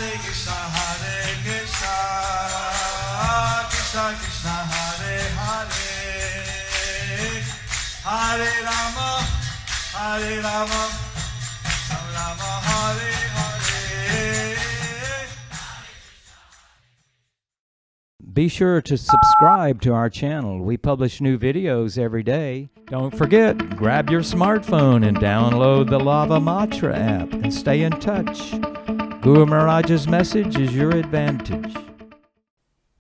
Krishna Krishna Hare Hare Hare Rama Rama Hare Hare. Be sure to subscribe to our channel. We publish new videos every day. Don't forget, grab your smartphone and download the Lava Matra app and stay in touch. Guru Mahārāja's message is your advantage.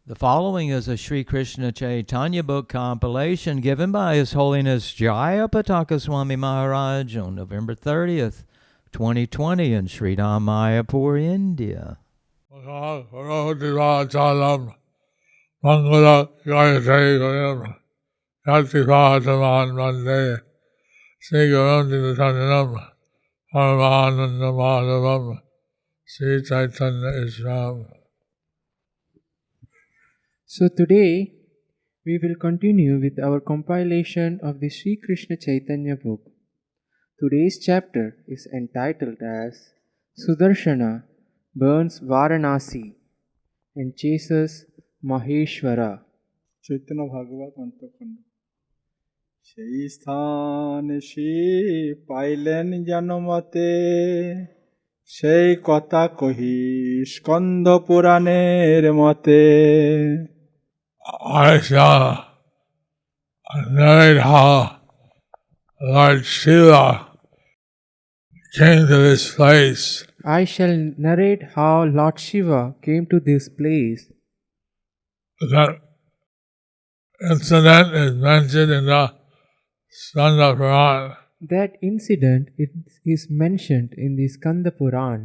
The following is a Sri Kṛṣṇa Caitanya book compilation given by His Holiness Jayapataka Swami Mahārāja on November 30th, 2020 in Śrīdhāma, Mayapur, India. Mangala Gayatri Yatipātaman Vande Sri Gaurāṇasī Paramanandamādhavam Sri Caitanya Islam. So today we will continue with our compilation of the Sri Kṛṣṇa Caitanya book. Today's chapter is entitled as Sudarśana burns Vārāṇasī and chases Maheśvara. Chaitanya ভাগবত অন্তঃখণ্ড। সেই স্থানে সে পাইলেন জনমতে, সেই কথা কহি স্কন্দ পুরাণের মতে। I shall narrate how Lord Shiva came to this place. I shall narrate how Lord Shiva came to this place. That incident is mentioned in the Skanda Purana. That incident is mentioned in the Skanda Puran.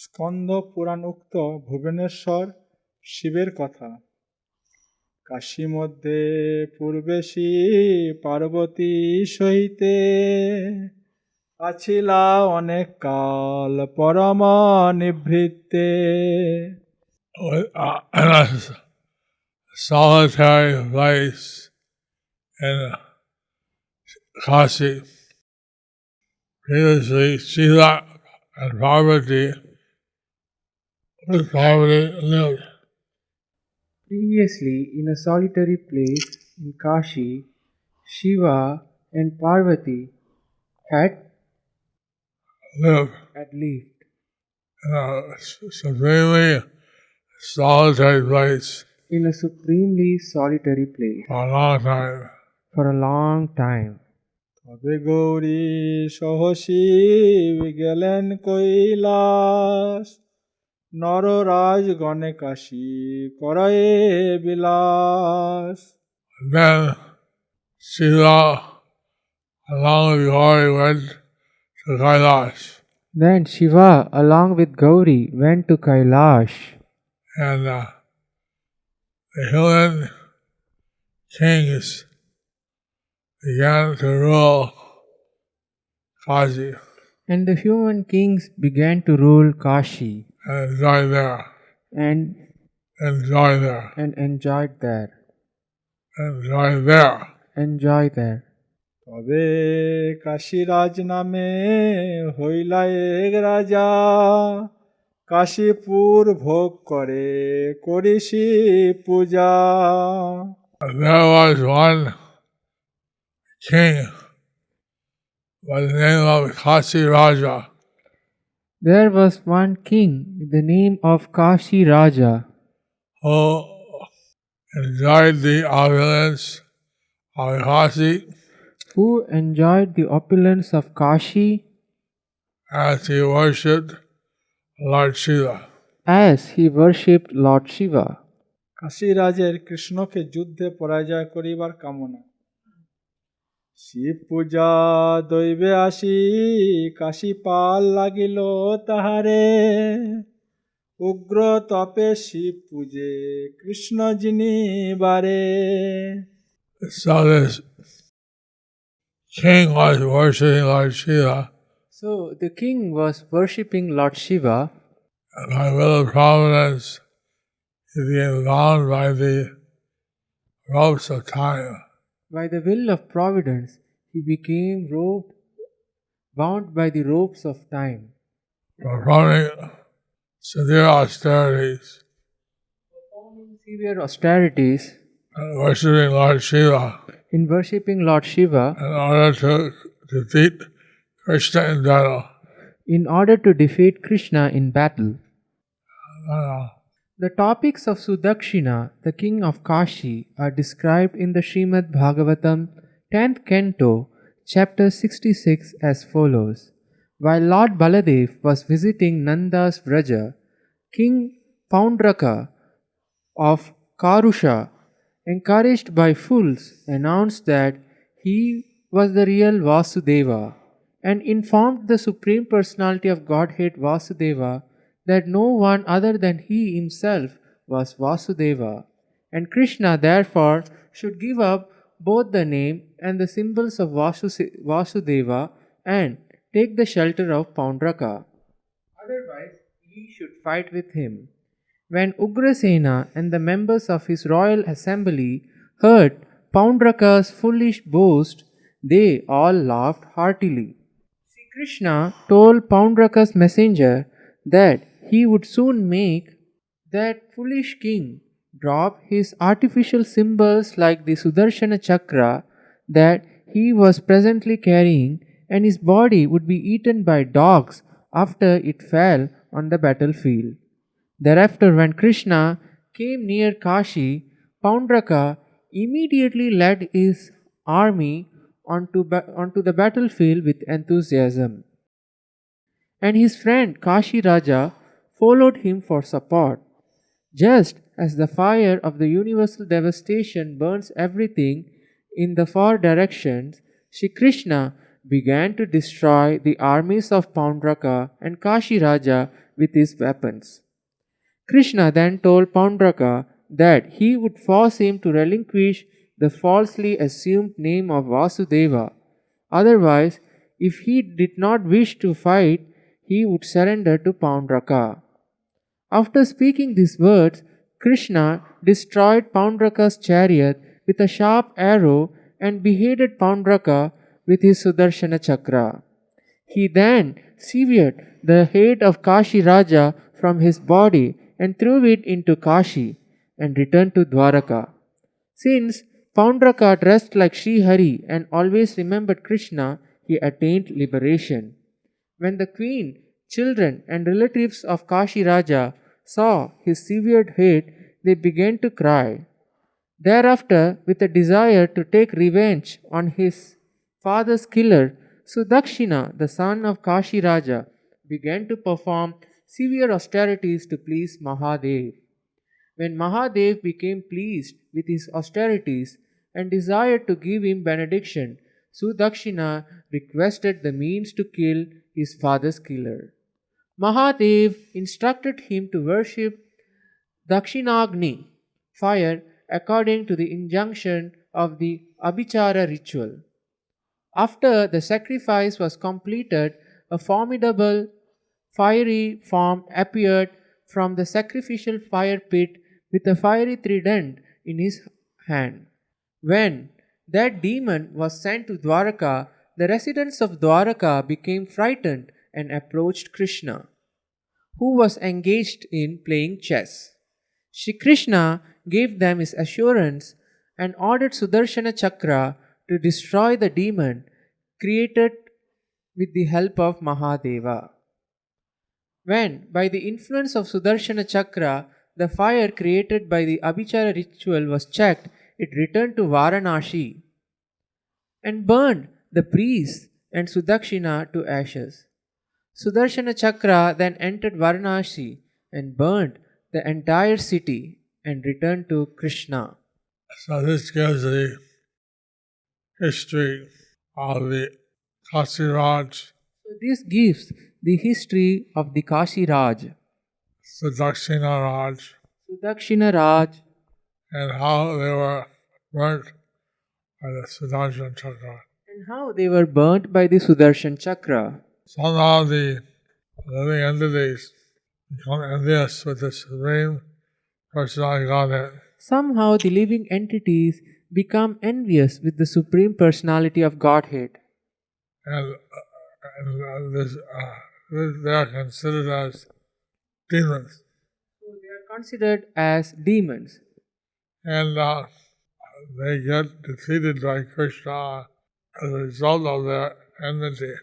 Skanda পুরাণ উক্ত ভুবনেশ্বর শিবের কথা। কাশী মধ্যে পূর্বেশী পার্বতী সহিতে আছিলা অনেক কাল পরম নিভৃতে। Solitary place in Kashi. Previously, Shiva and Parvati lived. Previously, in a solitary place in Kashi, Shiva and Parvati had lived lived in a supremely solitary place in a supremely solitary place for a long time. for a long time. তবে গৌরী সহসী গেলেন কৈলাস, নররাজ গণে কাশী করায়ে বিলাস। Then Shiva, along with Gauri, went to Kailash. Then Shiva, along with Gauri, went to Kailash, And the human kings began to rule Kashi and the human kings began to rule Kashi and enjoy there. and Enjoy there. enjoyed there. Enjoy there. Enjoy there. তবে কাশীরাজ নামে হইলা এক রাজা, কাশীপুর ভোগ করে করিসি পূজা। There was one king by the name of Kashi Raja There was one king with the name of Kashi Raja who enjoyed the opulence of Kashi who enjoyed the opulence of Kashi as he worshipped Lord Shiva. as he worshipped Lord Shiva. কাশীরাজের কৃষ্ণকে যুদ্ধে পরাজয় করিবার কামনা। শিব পূজা দৈবে আসি কাশী পাল লাগিল তাহারে, উগ্র তপে শিব পূজে কৃষ্ণ যিনি বারে। So this king was worshipping Lord Shiva, So the king was worshipping Lord Shiva, and by will of providence he became bound by the ropes of time. by the will of providence he became bound by the ropes of time, Performing severe austerities performing severe austerities and worshipping Lord Shiva in worshipping Lord Shiva in order to defeat Kṛṣṇa in battle. in order to defeat Krishna in battle. Uh, The topics of Sudarśana, the king of Kashi, are described in the Srimad Bhagavatam, 10th canto, chapter 66 as follows. While Lord Baladev was visiting Nanda's Vraja, King Paundraka of Karusha, encouraged by fools, announced that he was the real Vasudeva and informed the Supreme Personality of Godhead Vasudeva that no one other than he himself was Vasudeva, and Krishna therefore should give up both the name and the symbols of Vasudeva and take the shelter of Paundraka. Otherwise, he should fight with him. When Ugrasena and the members of his royal assembly heard Paundraka's foolish boast, they all laughed heartily. Sri Krishna told Paundraka's messenger that he would soon make that foolish king drop his artificial symbols like the Sudarśana chakra that he was presently carrying, and his body would be eaten by dogs after it fell on the battlefield. Thereafter, when Krishna came near Kashi, Paundraka immediately led his army onto the battlefield with enthusiasm, and his friend Kashi Raja followed him for support. Just as the fire of the universal devastation burns everything in the four directions, Shri Krishna began to destroy the armies of Paundraka and Kashi Raja with his weapons. Krishna then told Paundraka that he would force him to relinquish the falsely assumed name of Vasudeva. Otherwise, if he did not wish to fight, he would surrender to Paundraka. After speaking these words, Krishna destroyed Paundraka's chariot with a sharp arrow and beheaded Paundraka with his Sudarśana chakra. He then severed the head of Kashi Raja from his body and threw it into Kashi and returned to Dwaraka. Since Paundraka dressed like Sri Hari and always remembered Krishna, he attained liberation. When the queen, children, and relatives of Kashi Raja saw his severed head, they began to cry. Thereafter, with a desire to take revenge on his father's killer, Sudarśana, the son of Kashi Raja, began to perform severe austerities to please Mahadev. When Mahadev became pleased with his austerities and desired to give him benediction, Sudarśana requested the means to kill his father's killer. Mahadev instructed him to worship Dakshinagni, fire, according to the injunction of the Abhichara ritual. After the sacrifice was completed, a formidable fiery form appeared from the sacrificial fire pit with a fiery trident in his hand. When that demon was sent to Dwaraka, the residents of Dwaraka became frightened and approached Krishna, who was engaged in playing chess. Shri Krishna gave them his assurance and ordered Sudarśana chakra to destroy the demon created with the help of Mahadeva. When, by the influence of Sudarśana chakra, the fire created by the Abhichara ritual was checked, it returned to Vārāṇasī and burned the priests and Sudarśana to ashes. Sudarśana chakra then entered Vārāṇasī and burned the entire city and returned to Kṛṣṇa. So this gives the history of the Kashi Raj, So this gives the history of the Kashi Raj, Sudarśana Raj, Sudarśana Raj, and how they were burnt by the Sudarśana Chakra. and how they were burnt by the Sudarśana chakra. Somehow the living entities become envious with the Supreme Personality of Godhead. Somehow the living entities become envious with the Supreme Personality of Godhead. And they are considered as demons. So they are considered as demons. And they get defeated by Kṛṣṇa as a result of their enmity.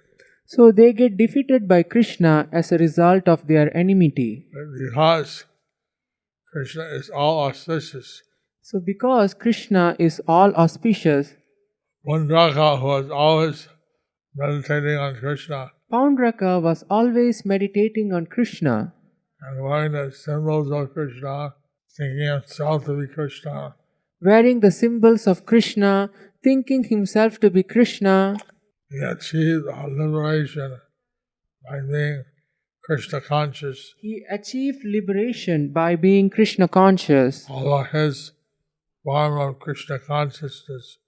So they get defeated by Kṛṣṇa as a result of their enmity. Because Kṛṣṇa is all auspicious. So because Kṛṣṇa is all auspicious, Pundraka, who was always meditating on Kṛṣṇa Paundraka was always meditating on Kṛṣṇa and wearing the symbols of Kṛṣṇa, thinking himself to be Kṛṣṇa, wearing the symbols of Kṛṣṇa, thinking himself to be Kṛṣṇa. he achieved liberation by being Kṛṣṇa conscious, He achieved liberation by being Kṛṣṇa conscious, although his form of Kṛṣṇa consciousness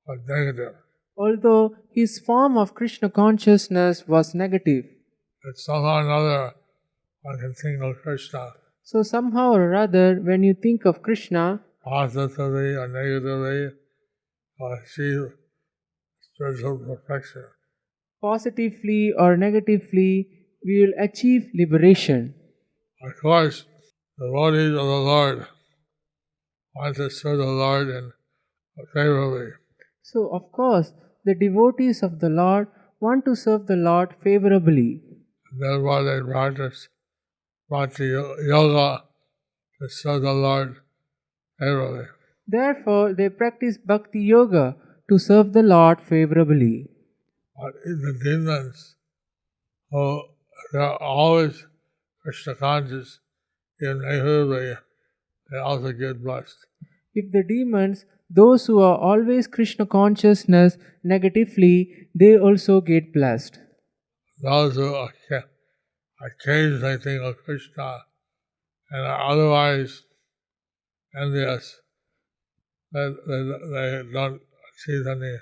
was negative. although his form of Kṛṣṇa consciousness was negative. But somehow or another, one can think of Kṛṣṇa So somehow or other, when you think of Kṛṣṇa, positively or negatively, achieve spiritual perfection. positively or negatively, we will achieve liberation. Of course, the devotees of the Lord want to serve the Lord in favorably. So, of course, the devotees of the Lord want to serve the Lord favorably. Therefore, they practice bhakti yoga to serve the Lord favorably. Therefore, they practice bhakti yoga to serve the Lord favorably. But the demons, who they are always Kṛṣṇa conscious, even negatively, they also get blessed. If the demons, those who are always Krishna consciousness negatively, they also get blessed. Those who occasionally think of Kṛṣṇa and are otherwise envious, they don't achieve any.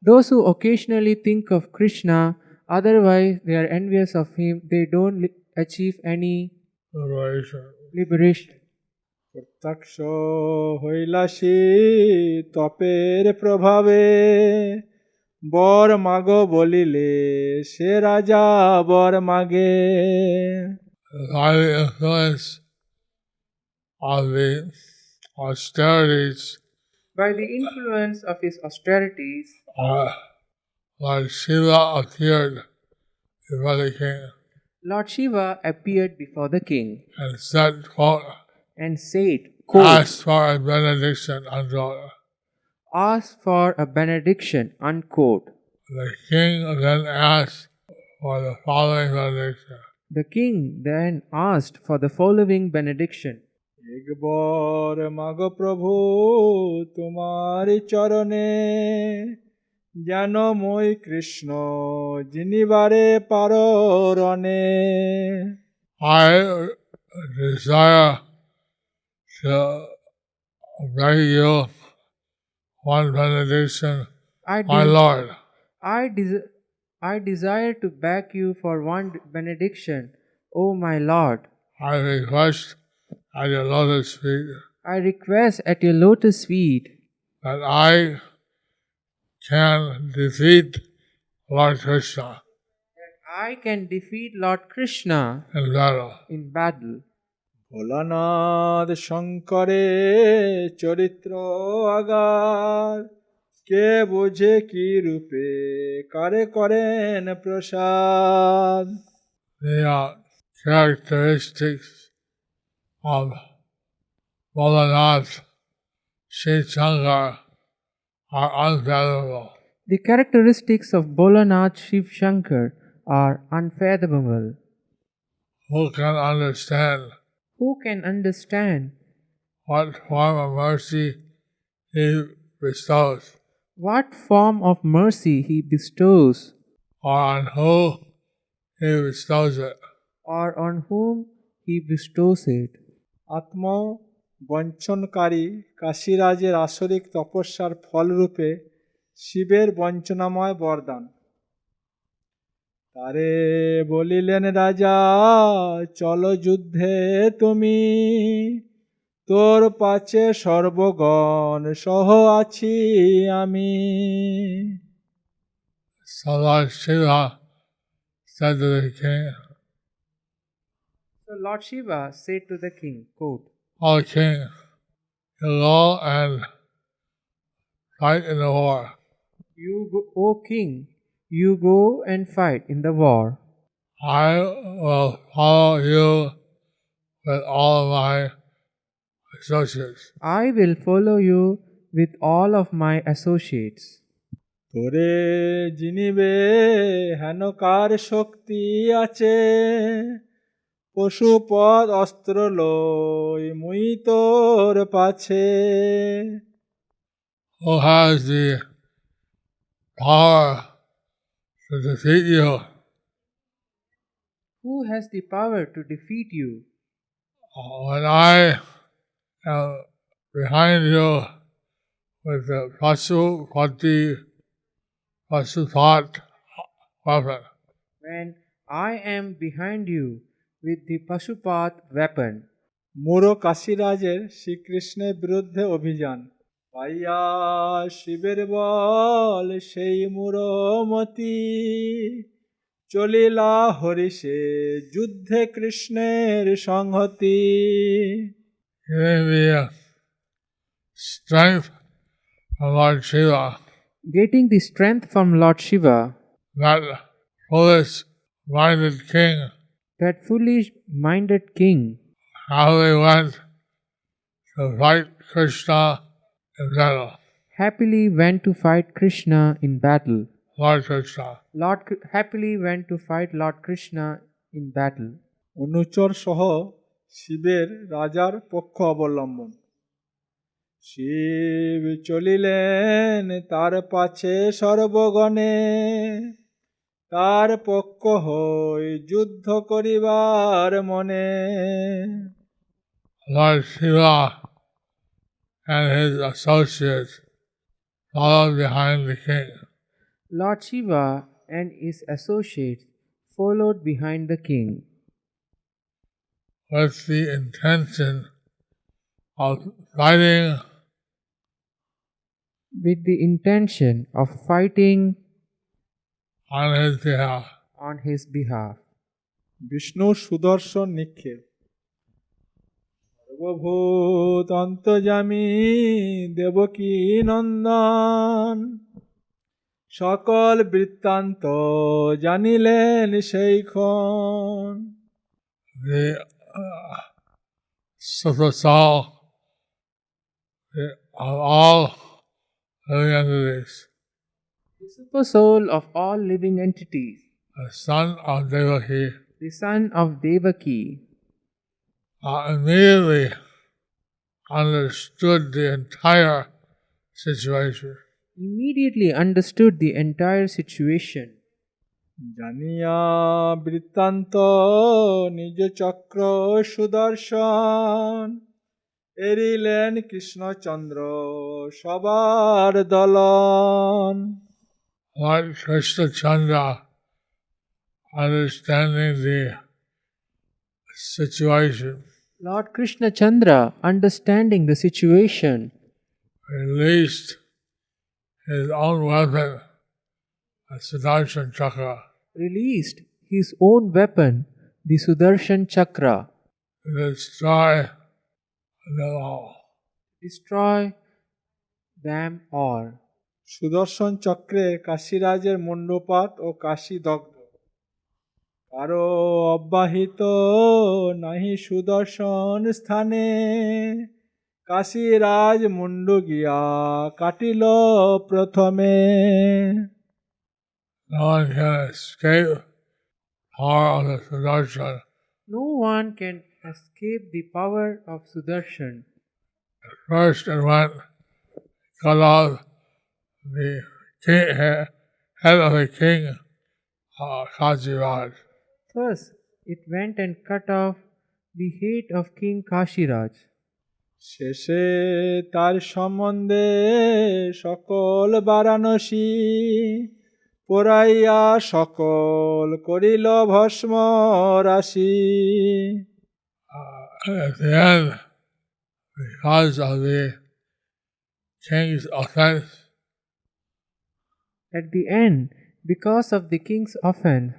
Those who occasionally think of Krishna, otherwise they are envious of him, they don't achieve any liberation. প্রত্যক্ষ হইলাসী তপের প্রভাবে বর মাগো বলিলে সে রাজা বর মাগে। By the influence of the austerities, By the influence of his austerities, Lord Shiva appeared before the king Lord Shiva appeared before the king and said, quote, and said, quote, ask for a benediction, unquote. ask for a benediction, unquote. The king then asked for the following benediction. The king then asked for the following benediction. একবার মাগো প্রভু তোমারি চরণে যেন মই কৃষ্ণ জিনিবারে পারো রণে। I desire to beg you one benediction, my Lord. I desire to beg you for one benediction, O my Lord. I request at your lotus feet I request at your lotus feet that I can defeat Lord Kṛṣṇa that I can defeat Lord Kṛṣṇa in battle. in battle. Bholanath শঙ্করে চরিত্র agar কে বুঝে কি রূপে কারে করেন প্রসাদ। The characteristics of Vārāṇasī Sri Shankar are unfathomable. The characteristics of Bholanath Shiv Shankar are unfathomable. Who can understand Who can understand what form of mercy he bestows, what form of mercy he bestows, or on who he bestows it? or on whom he bestows it? আত্ম বঞ্চনকারী কাশীরাজের আসরিক তপস্যার ফলরূপে শিবের বঞ্চনাময় বরদান। তারে বলিলেন রাজা চলো যুদ্ধে তুমি তোর পাছে সর্বগণ সহ আছি আমি। So Lord Shiva said to the king, So Lord Shiva said to the king, quote, "O king, you go and fight in the war. O king, you go and fight in the war. I will follow you with all of my associates." I will follow you with all of my associates. তোরে জিনিবে হেন কার শক্তি আছে, পশুপদ অস্ত্র লই মুই তোর পাছে। Who has the power to defeat you? Who has the power to defeat you? When I am behind you with the Pasupat weapon. When I am behind you with the Pashupat weapon. মুরো কাশীরাজের শ্রীকৃষ্ণের বিরুদ্ধে অভিযান, পাইয়া শিবের বল সেই মুরমতি, চলিলা হরিষে যুদ্ধে কৃষ্ণের সংহতি। Getting the strength from Lord Shiva. Getting the strength from Lord Shiva. That foolish-minded king. That foolish-minded king. How they went to fight Kṛṣṇa in battle. Happily went to fight Kṛṣṇa in battle. Lord Kṛṣṇa. Happily went to fight Lord Kṛṣṇa in battle. অনুচর সহ শিবের রাজার পক্ষ অবলম্বন, শিব চলিলেন তার পাছে সর্বগণে, তার পক্ষ হই যুদ্ধ করিবার মনে। Lord Shiva and his associates followed behind the king. Lord Shiva and his associates followed behind the king. With the intention of fighting. With the intention of fighting on his behalf. On his behalf. Vishnu সুদর্শন নিক্ষেপ, সর্বভূত অন্তর্যামী দেবকী নন্দন, সকল বৃত্তান্ত জানিলেন সেইক্ষণ। The super soul of all living entities. The super soul of all living entities. The son of Devaki. The son of Devaki. Immediately understood the entire situation. Immediately understood the entire situation. জানিয়া বৃত্তান্ত নিজ চক্র সুদর্শন, এরিলেন কৃষ্ণচন্দ্র সবার দলন। Lord Kṛṣṇa, understanding the situation. Lord Kṛṣṇa, understanding the situation, released his own weapon, the Sudarśana. Released his own weapon, the Sudarshan Chakra. To destroy them all. Destroy them all. সুদর্শন চক্রে কাশীরাজের মুণ্ডপাত ও কাশী দগ্ধ, কারো অব্যাহিত নাহি সুদর্শন স্থানে, কাশীরাজ মুন্ডু গিয়া কাটিল প্রথমে। No one can escape power of the Sudarshan. No one can escape the power of Sudarshan. First it went cut off the head of the king, Kashiraj. First, it went and cut off the head of King Kashiraj. শেষে তার সম্বন্ধে সকল বারাণসী, পোড়াইয়া সকল করিল ভস্ম রাশি। At the end, because of the king's offense, At the end, because of the king's offense,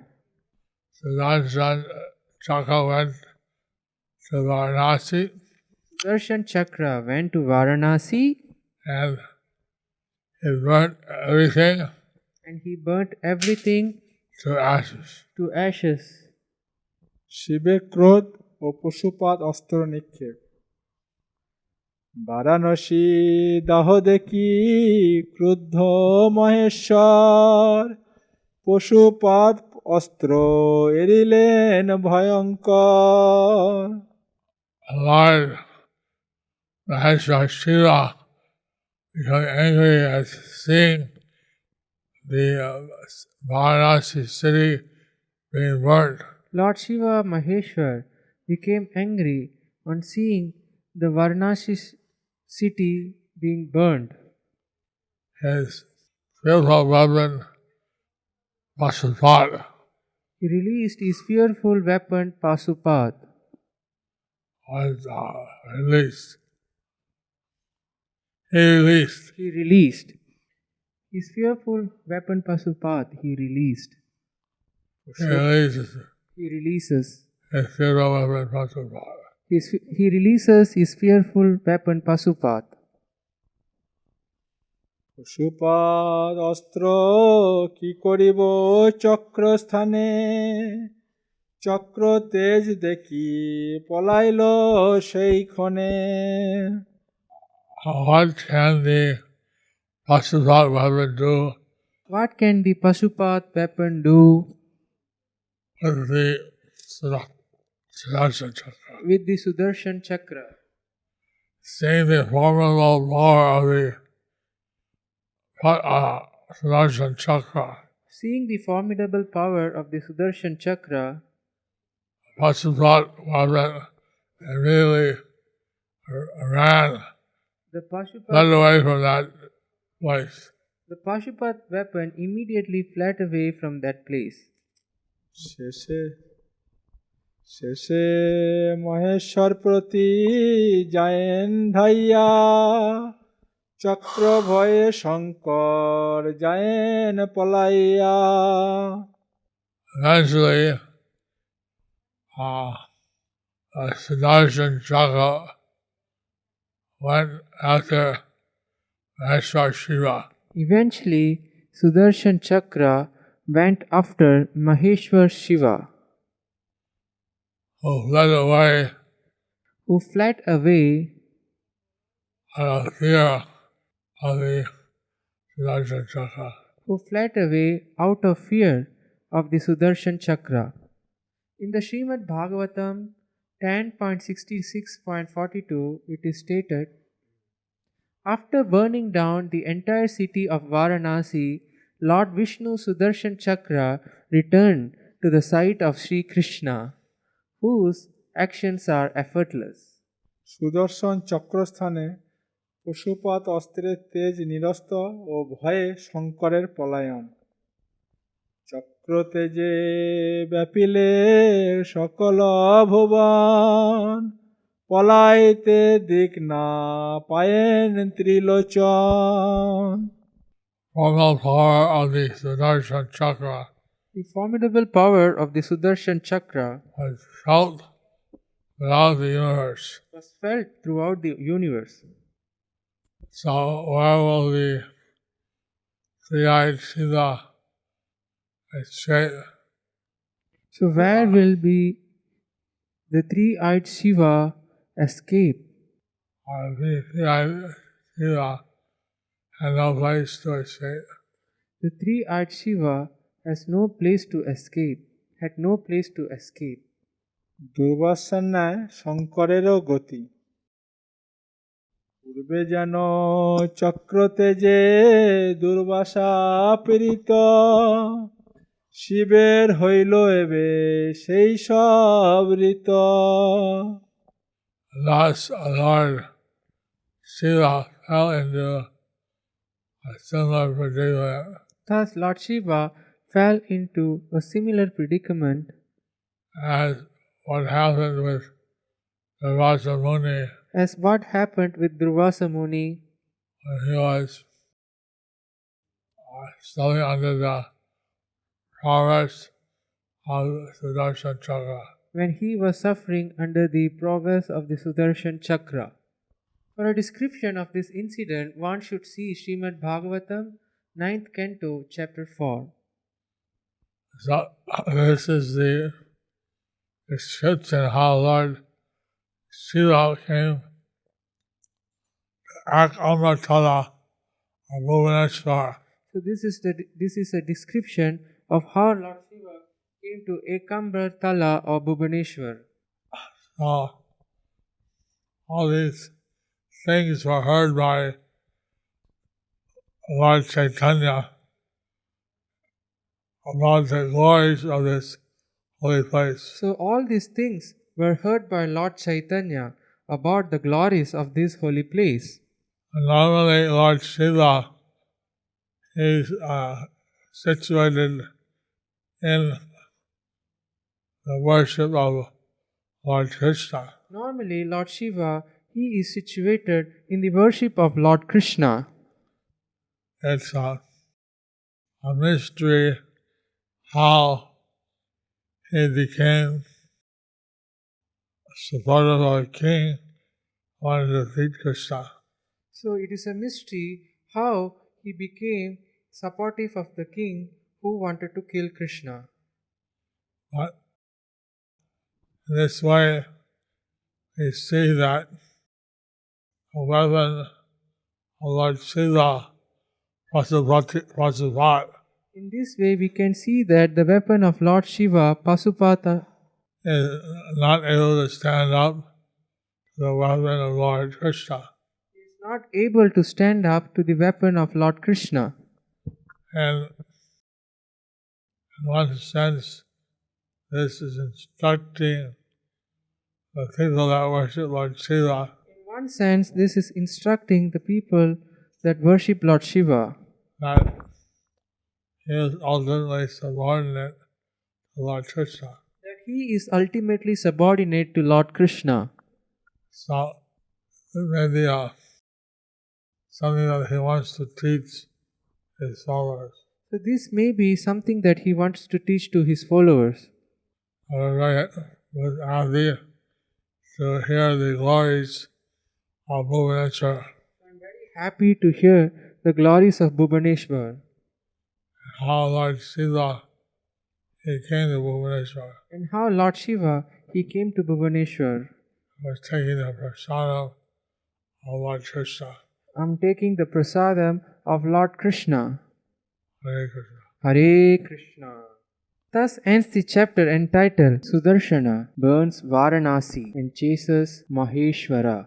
Sudarśana Chakra went to Vārāṇasī, Sudarshan Chakra went to Vārāṇasī and he burnt everything and he burnt everything to ashes. to ashes. শিবের ক্রোধ ও পশুপাত অস্ত্র নিক্ষেপ বারাণসী দাহ দেখি ক্রুদ্ধ মহেশ্বর পশুপাত অস্ত্র এড়িলেন ভয়ঙ্কর Lord Maheśvara Shiva became angry at seeing the Vārāṇasī city being burnt. Lord Shiva Maheśvara became angry on seeing the Vārāṇasī city being burned. His fearful weapon, Pasupat, He released his fearful weapon Pasupat. was released. He released His fearful weapon Pasupat. He releases his fearful weapon Pasupat. He releases his fearful weapon Pasupat. Pashupat অস্ত্র কি করিব চক্রস্থানে চক্র তেজ দেখি পলাইল সেই ক্ষণে What can the Pasupat weapon do What can the Pasupat weapon do with the Sudarśana chakra? with the Sudarshan Chakra? Seeing the formidable power of the Sudarśana chakra, Seeing the formidable power of the Sudarshan Chakra, Pasupat weapon immediately ran the fled Pasupat, away from that place. the Pasupat weapon immediately fled away from that place. শেষে শেষে মহেশ্বর প্রতি যায়েন ধাইয়া চক্র ভয়ে Shankar যায়েন পলাইয়া Eventually, Sudarśana chakra went after Maheśvara Shiva. Eventually, Sudarshan Chakra went after Maheśvara Shiva, who fled away who fled away out of fear of the Sudarśana chakra. out of fear of the Sudarshan Chakra. In the Srimad Bhagavatam 10.66.42, it is stated, after burning down the entire city of Vārāṇasī, Lord Vishnu Sudarshan Chakra returned to the site of Sri Kṛṣṇa, whose actions are effortless. সুদর্শন চক্রস্থানে পশুপাত অস্ত্রের তেজ নিরস্ত ও ভয়ে শঙ্করের পলায়ন চক্র তেজে ব্যাপিলে সকল ভুবন পলাইতে দিক না পায়েন Trilochan Formidable power of the Sudarśana chakra The formidable power of the Sudarshan Chakra was felt throughout the universe. was felt throughout the universe. So where will the three-eyed Shiva escape? So where will be the three-eyed Shiva escape? The three-eyed Shiva had no place to escape. The three-eyed Shiva has no place to escape, had no place to escape. দুর্বাসার ন্যায় শঙ্করেরও গতি পূর্বে যেন চক্র তেজে দুর্বাসা পীড়িত শিবের হইল এবে সেই সব ঋত Thus, Lord Shiva fell into a similar predicament Thus, Lord Shiva fell into a similar predicament as what happened with Durvasa Muni as what happened with Durvasa Muni when he was studying under the prowess of Sudarśana chakra. when he was suffering under the prowess of the Sudarśana Chakra. For a description of this incident, one should see Srimad Bhagavatam, 9th Canto, Chapter 4. So, this is the description how Lord Shiva came to act Amritala of Bhubaneswara. So this is a description of how Lord Shiva came to Ekambra Tala or Bhubaneswar. So, all these things were heard by Lord Caitanya about the glories of this holy place. So all these things were heard by Lord Caitanya about the glories of this holy place. And normally Lord Shiva is situated in the worship of Lord Kṛṣṇa. Normally Lord Shiva, he is situated in the worship of Lord Kṛṣṇa. It's a mystery how he became supportive of a king who wanted to defeat Kṛṣṇa. So it is a mystery how he became supportive of the king who wanted to kill Kṛṣṇa. But in this way, we see that the weapon of Lord Shiva, Pasupat, In this way we can see that the weapon of Lord Shiva, Pasupata, is not able to stand up to the weapon of Lord Kṛṣṇa. is not able to stand up to the weapon of Lord Kṛṣṇa. And in one sense, this is instructing the people that worship Lord Shiva In one sense, this is instructing the people that worship Lord Shiva that he is ultimately subordinate to Lord Kṛṣṇa. that he is ultimately subordinate to Lord Kṛṣṇa. So it may be something that he wants to teach his followers. So this may be something that he wants to teach to his followers. We're very happy to hear the glories of Bhubaneswara, I am very happy to hear the glories of Bhubaneswar how Lord Shiva he came to Bhubaneswara, and how Lord Shiva, he came to Bhubaneswar. was taking the prasadam of Lord Kṛṣṇa. I am taking the prasadam of Lord Kṛṣṇa. Hare Krishna. Hare Krishna. Thus ends the chapter entitled Sudarśana burns Vārāṇasī and chases Maheśvara.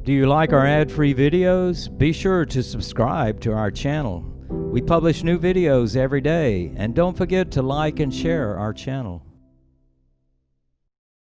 Do you like our ad-free videos? Be sure to subscribe to our channel. We publish new videos every day, and don't forget to like and share our channel.